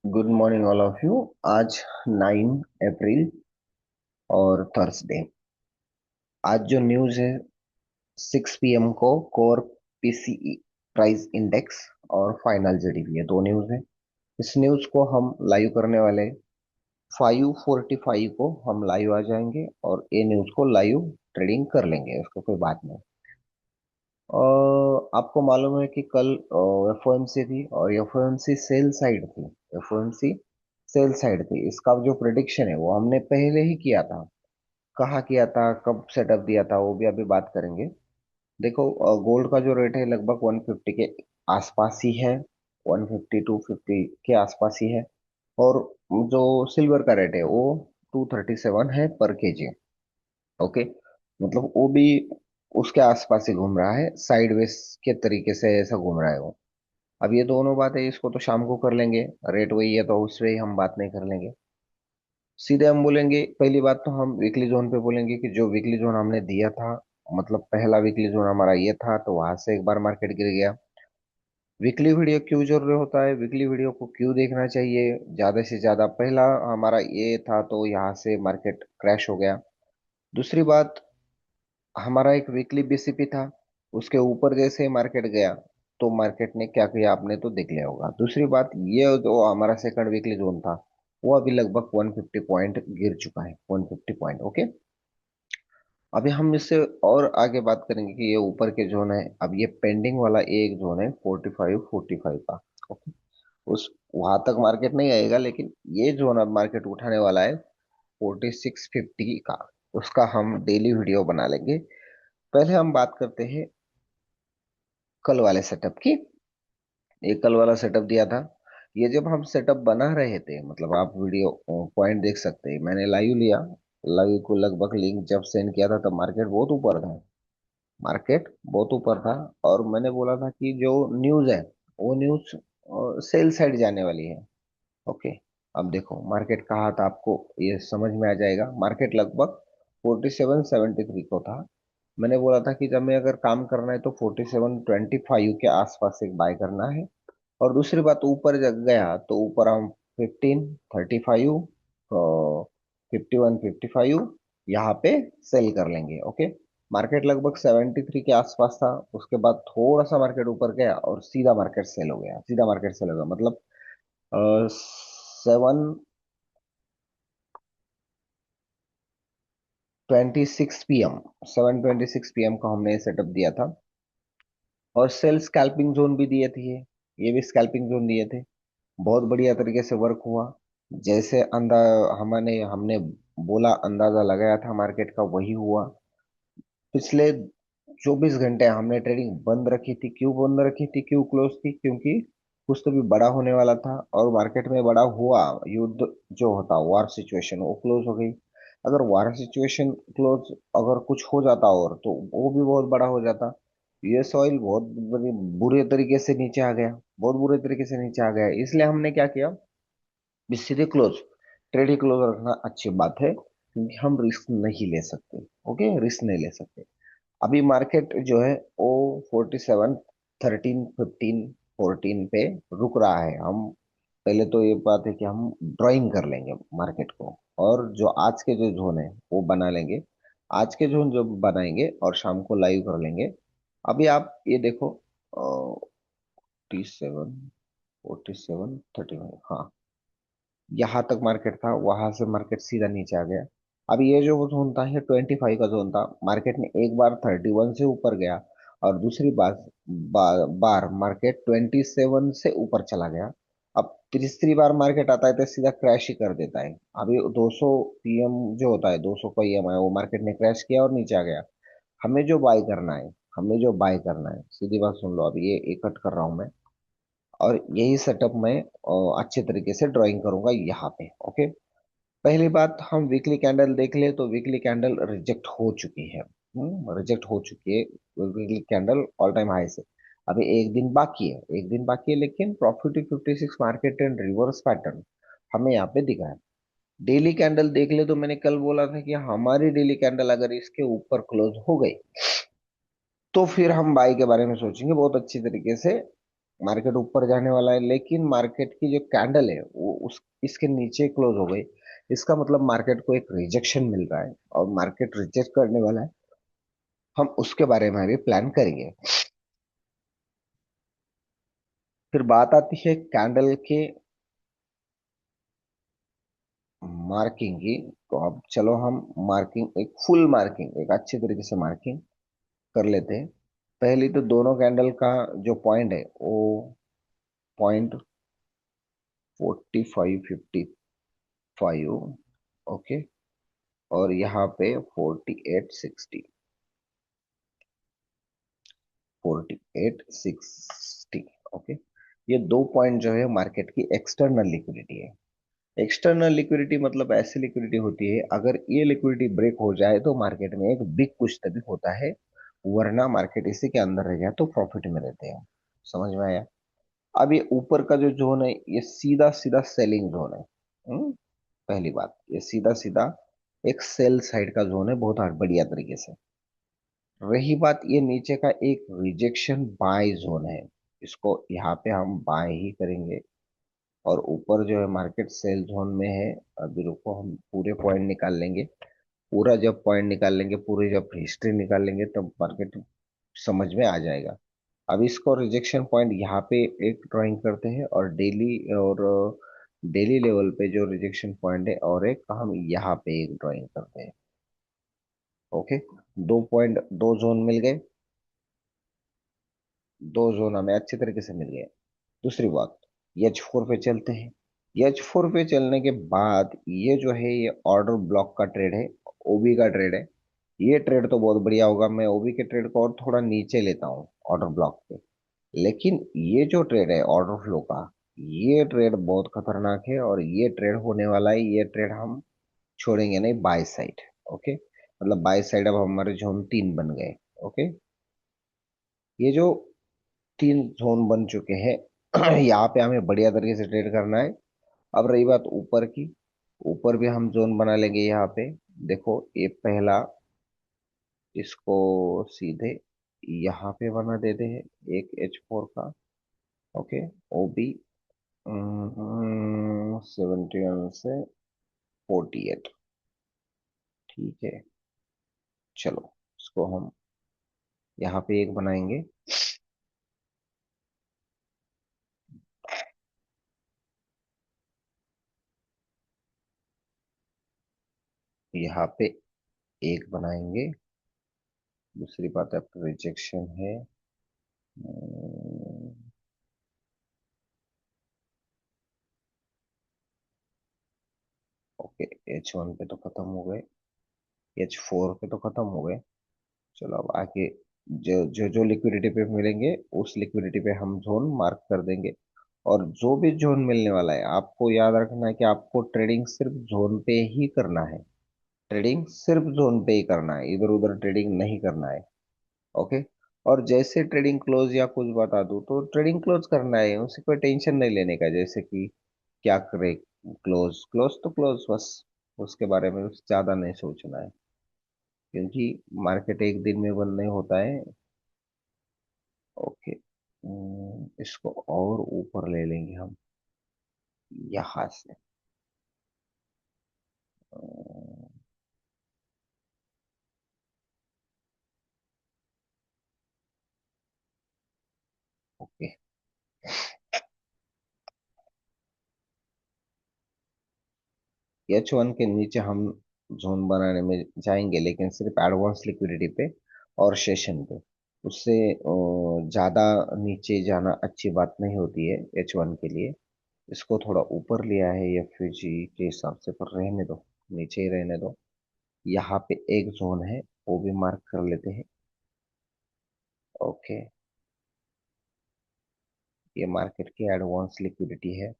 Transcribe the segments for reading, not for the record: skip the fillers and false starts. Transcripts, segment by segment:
Good morning all of you. आज 9 अप्रैल और Thursday. आज जो न्यूज़ है, 6 PM को कोर पीसीई प्राइस इंडेक्स और फाइनल जीडीपी, ये दो न्यूज़ है। इस न्यूज़ को हम लाइव करने वाले 5:45 को हम लाइव आ जाएंगे और ये न्यूज़ को लाइव ट्रेडिंग कर लेंगे, उसको कोई बात नहीं। आपको मालूम है कि कल एफओएमसी थी और एफओएमसी सेल साइड थी। एफओएमसी सेल साइड थी। इसका जो प्रिडिक्शन है वो हमने पहले ही किया था। कहाँ किया था, कब सेटअप दिया था, वो भी अभी बात करेंगे। देखो, गोल्ड का जो रेट है लगभग 150 के आसपास ही है। 150 250 के आसपास ही है। और जो सिल्वर का रेट है वो 237 है पर केजी। ओके, मतलब वो भी उसके आसपास ही घूम रहा है, साइडवेज के तरीके से ऐसा घूम रहा है वो। अब ये दोनों बातें इसको तो शाम को कर लेंगे। रेट वही है तो उस पे ही हम बात नहीं कर लेंगे। सीधे हम बोलेंगे, पहली बात तो हम वीकली जोन पे बोलेंगे कि जो वीकली जोन हमने दिया था, मतलब पहला वीकली जोन हमारा ये था, तो वहां से एक बार मार्केट गिर गया। वीकली वीडियो क्यों जरूरी होता है, वीकली वीडियो को क्यों देखना चाहिए ज्यादा से ज्यादा? पहला हमारा ये था तो यहाँ से मार्केट क्रैश हो गया। दूसरी बात, हमारा एक वीकली बीसीपी था, उसके ऊपर जैसे ही मार्केट गया तो मार्केट ने क्या किया आपने तो देख लिया होगा। दूसरी बात, ये जो हमारा सेकंड वीकली जोन था वो अभी लगभग 150 पॉइंट गिर चुका है, 150 पॉइंट। ओके, अभी हम इससे और आगे बात करेंगे कि ये ऊपर के जोन है। अब ये पेंडिंग वाला एक जोन है 45 45 का। ओके, उस वहां तक मार्केट नहीं आएगा, लेकिन ये जोन अब मार्केट उठाने वाला है 4650 का। उसका हम डेली वीडियो बना लेंगे। पहले हम बात करते हैं कल वाले सेटअप की। ये कल वाला सेटअप दिया था। ये जब हम सेटअप बना रहे थे, मतलब आप वीडियो पॉइंट देख सकते हैं, मैंने लाइव लिया। लाइव को लगभग लिंक जब सेंड किया था तब मार्केट बहुत ऊपर था। मार्केट बहुत ऊपर था। और मैंने बोला था कि जो न्यूज़ है वो न्यूज़ सेल साइड जाने वाली है। ओके, अब देखो मार्केट कहाँ था, आपको ये समझ में आ जाएगा। मार्केट लगभग 4773 को था। मैंने बोला था कि जब मैं अगर काम करना है तो 4725 के आसपास एक बाय करना है। और दूसरी बात, ऊपर जग गया तो ऊपर हम 1535, 51 55 यहाँ पे सेल कर लेंगे। ओके, मार्केट लगभग 73 के आसपास था। उसके बाद थोड़ा सा मार्केट ऊपर गया और सीधा मार्केट सेल हो गया, सीधा मार्केट सेल हो गया। मतलब 7:26 PM, 7:26 PM का हमने सेटअप दिया था। और सेल स्कैल्पिंग जोन भी दिए थे, ये भी स्कैल्पिंग जोन दिए थे। बहुत बढ़िया तरीके से वर्क हुआ। जैसे हमने हमने बोला, अंदाजा लगाया था मार्केट का, वही हुआ। पिछले 24 घंटे हमने ट्रेडिंग बंद रखी थी। क्यों बंद रखी थी, क्यों क्लोज थी? क्योंकि कुछ तो भी बड़ा होने वाला था और मार्केट में बड़ा हुआ। युद्ध जो होता, वार सिचुएशन, वो क्लोज हो गई। अगर वार सिचुएशन क्लोज, अगर कुछ हो जाता और तो वो भी बहुत बड़ा हो जाता। यूएस ऑयल बहुत बुरे तरीके से नीचे आ गया, बहुत बुरे तरीके से नीचे आ गया। इसलिए हमने क्या किया, भी सीधे क्लोज, ट्रेड ही क्लोज रखना अच्छी बात है, क्योंकि हम रिस्क नहीं ले सकते। ओके, रिस्क नहीं ले सकते। अभी मार्केट जो है वो 47 13 15 14 पे रुक रहा है। हम पहले तो ये बात है कि हम ड्राइंग कर लेंगे मार्केट को, और जो आज के जो जोन है वो बना लेंगे। आज के जोन जो बनाएंगे और शाम को लाइव कर लेंगे। अभी आप ये देखो, 47 47 35, हाँ, यहाँ तक मार्केट था, वहां से मार्केट सीधा नीचे आ गया। अब ये जो जोन था, ये 25 का जोन था। मार्केट ने एक बार 31 से ऊपर गया और दूसरी बार मार्केट 27 से ऊपर चला गया। अब तीसरी बार मार्केट आता है तो सीधा क्रैश ही कर देता है। अभी 200 पीएम जो होता है, 200 का ईएमआई, वो मार्केट ने क्रैश किया और नीचे आ गया। हमें जो बाय करना है, हमें जो बाय करना है, सीधी बात सुन लो। अभी ये कट कर रहा हूं मैं, और यही सेटअप मैं अच्छे तरीके से ड्राइंग करूंगा यहाँ पे। ओके, पहली बात, हम वीकली कैंडल देख ले तो वीकली कैंडल रिजेक्ट हो चुकी है। रिजेक्ट हो चुकी है weekly candle all time high से। अभी एक दिन बाकी है, एक दिन बाकी है, लेकिन profit 56 market and reverse pattern हमें यहाँ पे दिखा है। डेली कैंडल देख ले तो मैंने कल बोला था कि हमारी डेली कैंडल अगर इसके ऊपर क्लोज हो गई तो फिर हम बाई के बारे में सोचेंगे बहुत अच्छी तरीके से। मार्केट ऊपर जाने वाला है, लेकिन मार्केट की जो कैंडल है वो उस इसके नीचे क्लोज हो गई। इसका मतलब मार्केट को एक रिजेक्शन मिल रहा है और मार्केट रिजेक्ट करने वाला है। हम उसके बारे में भी प्लान करेंगे। फिर बात आती है कैंडल के मार्किंग की। तो अब चलो हम मार्किंग, एक फुल मार्किंग, एक अच्छे तरीके से मार्किंग कर लेते हैं। पहली तो दोनों कैंडल का जो पॉइंट है वो पॉइंट 4555, ओके। और यहाँ पे 4860, 4860, ओके। ये दो पॉइंट जो है मार्केट की एक्सटर्नल लिक्विडिटी है। एक्सटर्नल लिक्विडिटी मतलब ऐसी लिक्विडिटी होती है, अगर ये लिक्विडिटी ब्रेक हो जाए तो मार्केट में एक बिग कुछ तभी होता है, वरना मार्केट इसी के अंदर रह जाए तो प्रॉफिट में रहते हैं। समझ में आया? अब ये ऊपर का जो जोन है ये सीधा सीधा सेलिंग जोन है। पहली बात, ये सीधा सीधा एक सेल साइड का जोन है, बहुत बढ़िया तरीके से। रही बात ये नीचे का, एक रिजेक्शन बाय जोन है, इसको यहाँ पे हम बाय ही करेंगे। और ऊपर जो है मार्केट सेल जोन में है। अभी रुको, हम पूरे पॉइंट निकाल लेंगे। पूरा जब पॉइंट निकाल लेंगे, पूरी जब हिस्ट्री निकाल लेंगे, तब मार्केट समझ में आ जाएगा। अब इसको रिजेक्शन पॉइंट यहाँ पे एक ड्राइंग करते हैं, और डेली लेवल पे जो रिजेक्शन पॉइंट है और एक हम यहाँ पे एक ड्राइंग करते हैं। ओके, दो पॉइंट, दो जोन मिल गए। दो जोन हमें अच्छे तरीके से मिल गए। दूसरी बात, H4 पे चलते हैं। H4 पे चलने के बाद ये जो है ये ऑर्डर ब्लॉक का ट्रेड है, ओबी का ट्रेड है। ये ट्रेड तो बहुत बढ़िया होगा, मैं ओबी के ट्रेड को और थोड़ा नीचे लेता हूँ ऑर्डर ब्लॉक पे। लेकिन ये जो ट्रेड है ऑर्डर फ्लो का, ये ट्रेड बहुत खतरनाक है, और ये ट्रेड होने वाला है। ये ट्रेड हम छोड़ेंगे नहीं, बाय साइड। ओके, मतलब बाय साइड अब हमारे जोन तीन बन गए। ओके, ये जो तीन जोन बन चुके हैं यहाँ पे हमें बढ़िया तरीके से ट्रेड करना है। अब रही बात ऊपर की, ऊपर भी हम जोन बना लेंगे यहाँ पे। देखो ये पहला, इसको सीधे यहाँ पे बना देते हैं, एक H4 का। ओके, OB 71 से 48, ठीक है। चलो इसको हम यहाँ पे एक बनाएंगे, यहाँ पे एक बनाएंगे। दूसरी बात है रिजेक्शन है। ओके, H1 पे तो खत्म हो गए, H4 पे तो खत्म हो गए। चलो अब आगे जो जो जो लिक्विडिटी पे मिलेंगे उस लिक्विडिटी पे हम जोन मार्क कर देंगे। और जो भी जोन मिलने वाला है, आपको याद रखना है कि आपको ट्रेडिंग सिर्फ जोन पे ही करना है। ट्रेडिंग सिर्फ जोन पे ही करना है, इधर उधर ट्रेडिंग नहीं करना है। ओके, और जैसे ट्रेडिंग क्लोज या कुछ बता दूं तो ट्रेडिंग क्लोज करना है, उसे कोई टेंशन नहीं लेने का, जैसे कि क्या करे, क्लोज क्लोज तो क्लोज बस, उसके बारे में ज्यादा नहीं सोचना है, क्योंकि मार्केट एक दिन में बंद नहीं होता है। ओके, इसको और ऊपर ले लेंगे हम यहाँ से। ओके, H1 के नीचे हम जोन बनाने में जाएंगे, लेकिन सिर्फ एडवांस लिक्विडिटी पे और सेशन पे। उससे ज्यादा नीचे जाना अच्छी बात नहीं होती है H1 के लिए। इसको थोड़ा ऊपर लिया है FVG के हिसाब से, पर रहने दो, नीचे ही रहने दो। यहाँ पे एक जोन है, वो भी मार्क कर लेते हैं। ओके, ये मार्केट की एडवांस लिक्विडिटी है।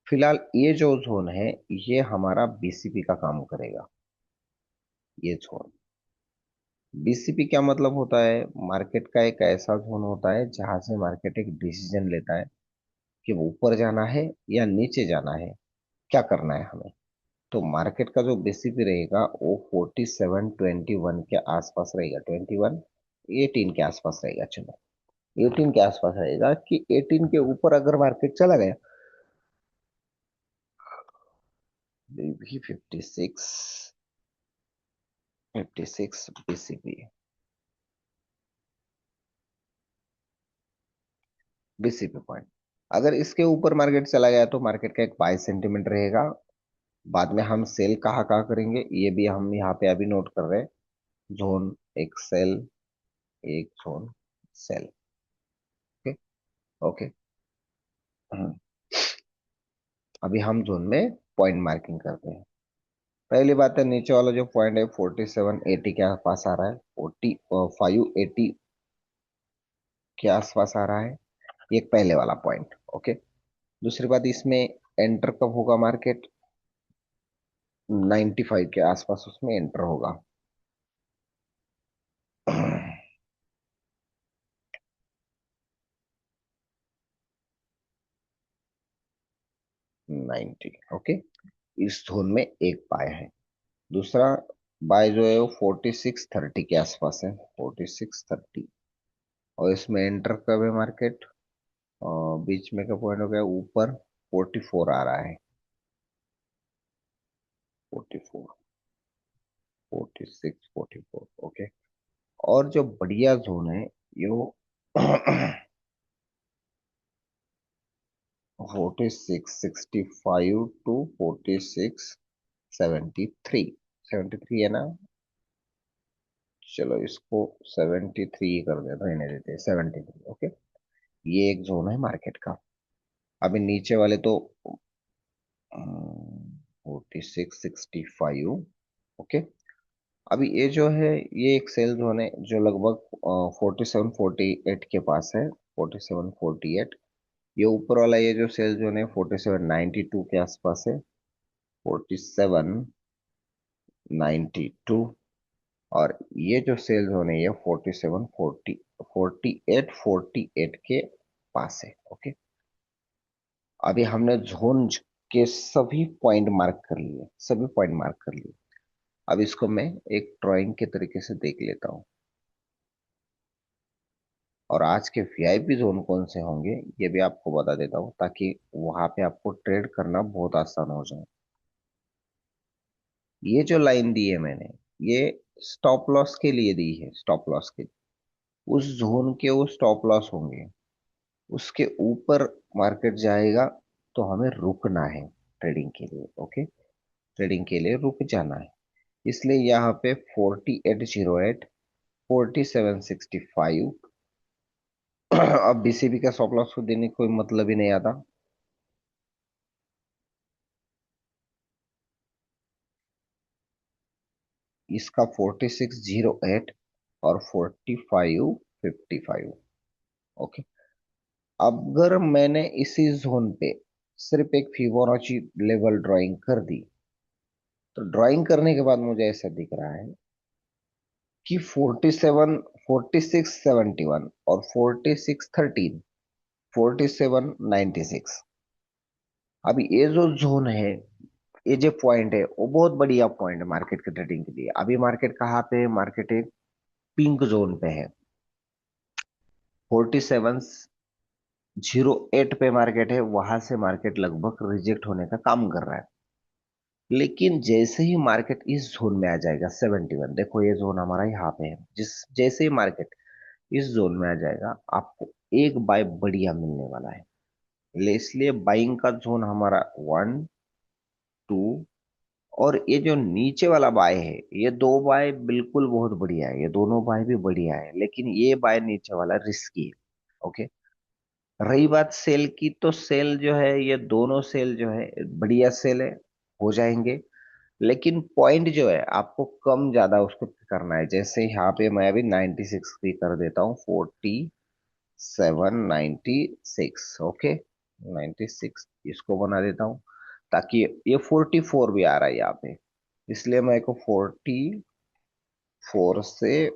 फिलहाल ये जो जोन है ये हमारा BCP का काम करेगा। ये जोन, BCP क्या मतलब होता है? मार्केट का एक ऐसा जोन होता है जहां से मार्केट एक डिसीजन लेता है कि वो ऊपर जाना है या नीचे जाना है, क्या करना है हमें। तो मार्केट का जो BCP रहेगा वो 4721 के आसपास रहेगा, 21 18 के आसपास रहेगा, चलो। 18 के आसपास आएगा कि 18 के ऊपर अगर मार्केट चला गया, भी 56, 56 बीसीपी, बीसीपी पॉइंट, अगर इसके ऊपर मार्केट चला गया तो मार्केट का एक बाय सेंटीमेंट रहेगा। बाद में हम सेल कहाँ कहाँ करेंगे ये भी हम यहाँ पे अभी नोट कर रहे हैं। जोन एक सेल, एक जोन सेल। ओके। ओके। हम्म, अभी हम जोन में पॉइंट मार्किंग करते हैं। पहली बात है, नीचे वाला जो पॉइंट है 4780 के आसपास आ रहा है, 4580 के आसपास आ रहा है, ये एक पहले वाला पॉइंट। ओके। दूसरी बात, इसमें एंटर कब होगा मार्केट, 95 के आसपास उसमें एंटर होगा। 90। ओके। इस जोन में एक बाय है। दूसरा बाय जो है वो 4630 के आसपास है, 4630, और इसमें एंटर कब है मार्केट, बीच में का पॉइंट हो गया ऊपर, 44 आ रहा है, 44, 46, 44। ओके। और जो बढ़िया जोन है यो 4665 टू 4673, 73 है ना, चलो इसको 73 कर देते, रहने देते हैं 73। ओके। ये एक जोन है मार्केट का। अभी नीचे वाले तो 4665। ओके। अभी ये जो है, ये एक सेल जोन है जो लगभग 4748 के पास है, 4748। ये ऊपर वाला ये जो सेल जोन है 4792 के आसपास है, 4792। और ये जो सेल जोन है ये 48 के पास है। ओके। अभी हमने जोन के सभी पॉइंट मार्क कर लिए, सभी पॉइंट मार्क कर लिए। अब इसको मैं एक ड्राइंग के तरीके से देख लेता हूँ, और आज के वीआईपी जोन कौन से होंगे ये भी आपको बता देता हूँ, ताकि वहां पे आपको ट्रेड करना बहुत आसान हो जाए। ये जो लाइन दी है मैंने, ये स्टॉप लॉस के लिए दी है, स्टॉप लॉस के लिए। उस जोन के वो स्टॉप लॉस होंगे, उसके ऊपर मार्केट जाएगा तो हमें रुकना है ट्रेडिंग के लिए। ओके। ट्रेडिंग के लिए रुक जाना है। इसलिए यहाँ पे 4808, 4765। अब बीसीबी का स्टॉप लॉस को देने का कोई मतलब ही नहीं आता। इसका 4608 और 4555। ओके। अगर मैंने इसी जोन पे सिर्फ एक फिबोनाची लेवल ड्राइंग कर दी, तो ड्राइंग करने के बाद मुझे ऐसा दिख रहा है कि 47, 4671 और 4613, 4796। अब ये जो जोन है, ये जो पॉइंट है वो बहुत बढ़िया पॉइंट है मार्केट के ट्रेडिंग के लिए। अभी मार्केट कहाँ पे है, मार्केट एक पिंक जोन पे है, 4708 पे मार्केट है, वहां से मार्केट लगभग रिजेक्ट होने का काम कर रहा है। लेकिन जैसे ही मार्केट इस जोन में आ जाएगा 71, देखो ये जोन हमारा यहाँ पे है, जिस जैसे ही मार्केट इस जोन में आ जाएगा आपको एक बाय बढ़िया मिलने वाला है। इसलिए बाइंग का जोन हमारा 1, 2, और ये जो नीचे वाला बाय है, ये दो बाय बिल्कुल बहुत बढ़िया है, ये दोनों बाय भी बढ़िया है, लेकिन ये बाय नीचे वाला रिस्की है। ओके। रही बात सेल की, तो सेल जो है, ये दोनों सेल जो है बढ़िया सेल है, हो जाएंगे। लेकिन पॉइंट जो है आपको कम ज्यादा उसको करना है। जैसे यहाँ पे मैं अभी 96 की कर देता हूँ, 4796। ओके। 96 इसको बना देता हूँ, ताकि ये 44 भी आ रहा है यहाँ पे, इसलिए मैं को 44 से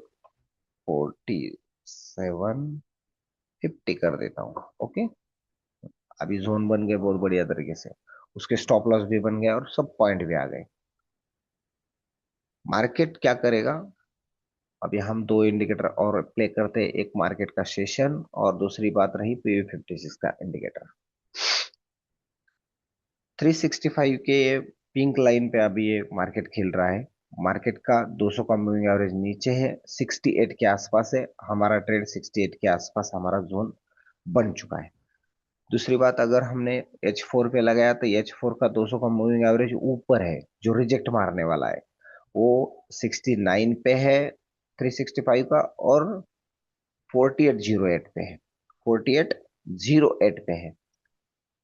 4750 कर देता हूँ। ओके। अभी जोन बन गए बहुत बढ़िया तरीके से, उसके स्टॉप लॉस भी बन गया और सब पॉइंट भी आ गए। मार्केट क्या करेगा, अभी हम दो इंडिकेटर और प्ले करते हैं, एक मार्केट का सेशन और दूसरी बात रही PV56 का इंडिकेटर। 365 के पिंक लाइन पे अभी ये मार्केट खेल रहा है। मार्केट का 200 का मूविंग एवरेज नीचे है, 68 के आसपास है। हमारा ट्रेड 68 के आसपास हमारा जोन बन चुका है। दूसरी बात, अगर हमने H4 पे लगाया तो H4 का 200 का मूविंग एवरेज ऊपर है, जो रिजेक्ट मारने वाला है वो 69 पे है 365 का, और 4808 पे है, 4808 पे है।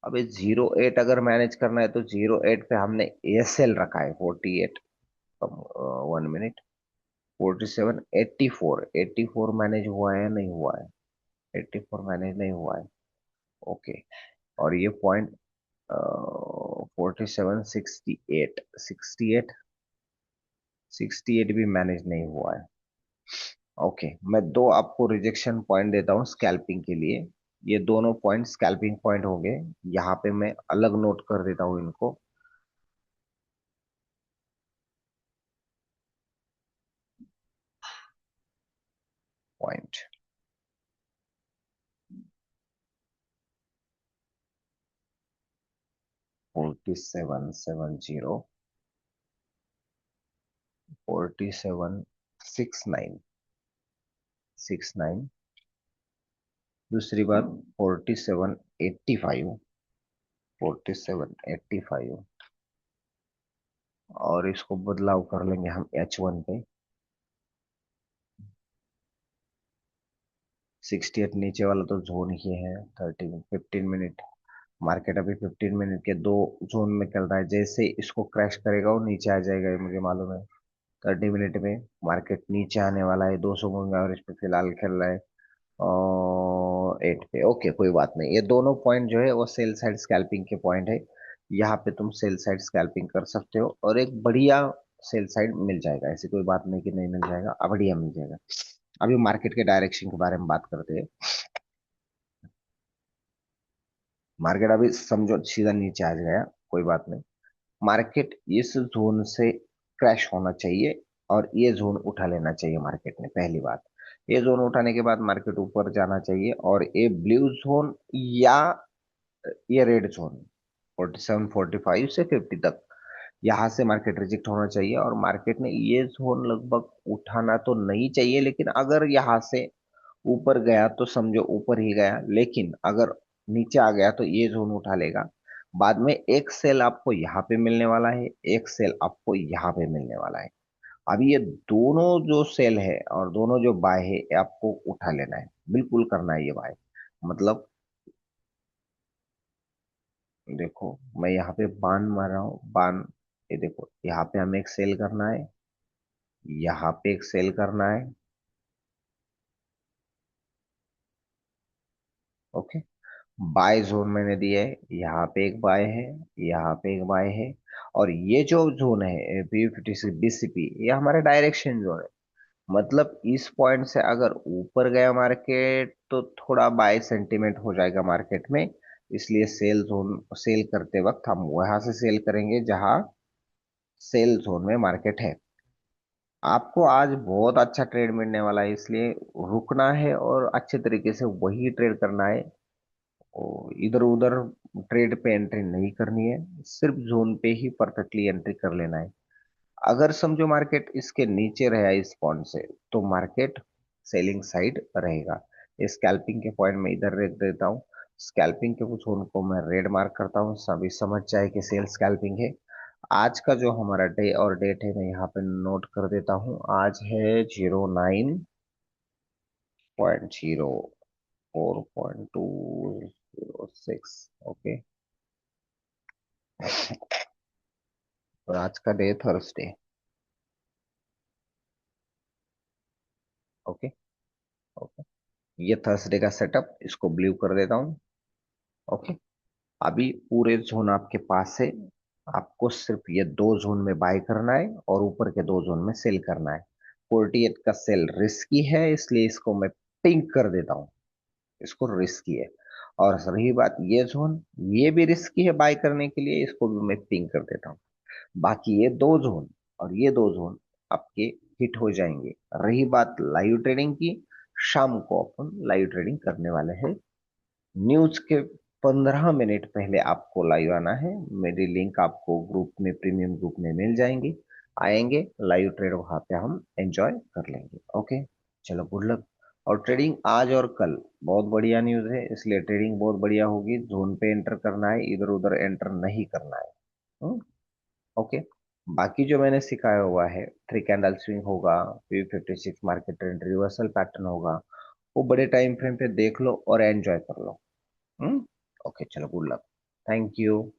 अबे 08 अगर मैनेज करना है तो 08 पे हमने ASL रखा है 48। 1 मिनट, 47 84, 84 मैनेज हुआ है या नहीं हुआ है? 84 मैनेज नहीं हुआ है। ओके। और ये पॉइंट 47 68, 68 भी मैनेज नहीं हुआ है। ओके, मैं दो आपको रिजेक्शन पॉइंट देता हूँ स्कैल्पिंग के लिए। ये दोनों पॉइंट स्कैल्पिंग पॉइंट होंगे। यहाँ पे मैं अलग नोट कर देता हूँ इनको। पॉइंट 4770, 4769, दूसरी बात 4785, 4785, और इसको बदलाव कर लेंगे हम H1 पे। 68 नीचे वाला तो जोन ही है। 15 मिनट, मार्केट अभी 15 मिनट के दो जोन में चल रहा है। जैसे इसको क्रैश करेगा वो नीचे आ जाएगा, ये मुझे मालूम है। 30 मिनट में मार्केट नीचे आने वाला है। 200 मूविंग एवरेज पे फिलहाल खेल रहा है और 8 पे। ओके, कोई बात नहीं। ये दोनों पॉइंट जो है वो सेल साइड स्कैल्पिंग के पॉइंट है। यहाँ पे तुम सेल साइड स्कैल्पिंग कर सकते हो और एक बढ़िया सेल साइड मिल जाएगा। ऐसी कोई बात नहीं कि नहीं मिल जाएगा, बढ़िया मिल जाएगा। अभी मार्केट के डायरेक्शन के बारे में बात करते हैं। मार्केट अभी समझो सीधा नीचे आ गया, कोई बात नहीं। मार्केट इस जोन से क्रैश होना चाहिए और ये जोन उठा लेना चाहिए मार्केट ने, पहली बात। ये जोन उठाने के बाद मार्केट ऊपर जाना चाहिए, और ये ब्लू जोन या ये रेड जोन 47 45 से 50 तक, यहाँ से मार्केट रिजेक्ट होना चाहिए। और मार्केट ने ये जोन लगभग उठाना तो नहीं चाहिए, लेकिन अगर यहाँ से ऊपर गया तो समझो ऊपर ही गया, लेकिन अगर नीचे आ गया तो ये जोन उठा लेगा। बाद में एक सेल आपको यहाँ पे मिलने वाला है, एक सेल आपको यहाँ पे मिलने वाला है। अभी ये दोनों जो सेल है और दोनों जो बाय है, ये आपको उठा लेना है, बिल्कुल करना है ये बाय। मतलब देखो, मैं यहाँ पे बाण मार रहा हूँ, बाण। ये देखो, यहाँ पे हमें एक सेल करना है, यहाँ पे एक सेल करना है। ओके, बाय जोन मैंने दिया है, यहाँ पे एक बाय है, यहाँ पे एक बाय है। और ये जो जोन है BCP, ये हमारा डायरेक्शन जोन है। मतलब इस पॉइंट से अगर ऊपर गया मार्केट तो थोड़ा बाय सेंटीमेंट हो जाएगा मार्केट में। इसलिए सेल जोन सेल करते वक्त हम वहां से सेल करेंगे जहां सेल जोन में मार्केट है। आपको आज बहुत अच्छा ट्रेड मिलने वाला है, इसलिए रुकना है और अच्छे तरीके से वही ट्रेड करना है। इधर उधर ट्रेड पे एंट्री नहीं करनी है, सिर्फ जोन पे ही परफेक्टली एंट्री कर लेना है। अगर समझो मार्केट इसके नीचे रहा इस पॉइंट से, तो मार्केट सेलिंग साइड रहेगा। स्कैल्पिंग के पॉइंट में इधर रख देता हूँ। स्कैल्पिंग के कुछ उनको मैं रेड मार्क करता हूँ, सभी समझ जाए कि सेल स्कैल्पिंग है। आज का जो हमारा डे और डेट है मैं यहाँ पे नोट कर देता हूँ। आज है 09.04.206। ओके, और आज का डे थर्सडे। ओके। ओके, ये थर्सडे का सेटअप, इसको ब्लू कर देता हूँ। ओके, अभी पूरे जोन आपके पास है। आपको सिर्फ ये दो जोन में बाय करना है और ऊपर के दो जोन में सेल करना है। 48 का सेल रिस्की है, इसलिए इसको मैं पिंक कर देता हूँ। इसको रिस्की है। और रही बात ये जोन, ये भी रिस्की है बाय करने के लिए, इसको भी मैं पिंक कर देता हूँ। बाकी ये दो जोन और ये दो जोन आपके हिट हो जाएंगे। रही बात लाइव ट्रेडिंग की, शाम को अपन लाइव ट्रेडिंग करने वाले हैं। न्यूज के 15 मिनट पहले आपको लाइव आना है। मेरी लिंक आपको ग्रुप में, प्रीमियम ग्रुप में मिल जाएंगी। आएंगे लाइव ट्रेड, वहां पे हम एंजॉय कर लेंगे। ओके, चलो गुड लक। और ट्रेडिंग आज और कल बहुत बढ़िया न्यूज है, इसलिए ट्रेडिंग बहुत बढ़िया होगी। जोन पे एंटर करना है, इधर उधर एंटर नहीं करना है। ओके। बाकी जो मैंने सिखाया हुआ है, थ्री कैंडल स्विंग होगा, P56 market trend reversal pattern होगा, वो बड़े टाइम फ्रेम पे देख लो और एंजॉय कर लो। हम्म। ओके, चलो गुड लक। Thank you.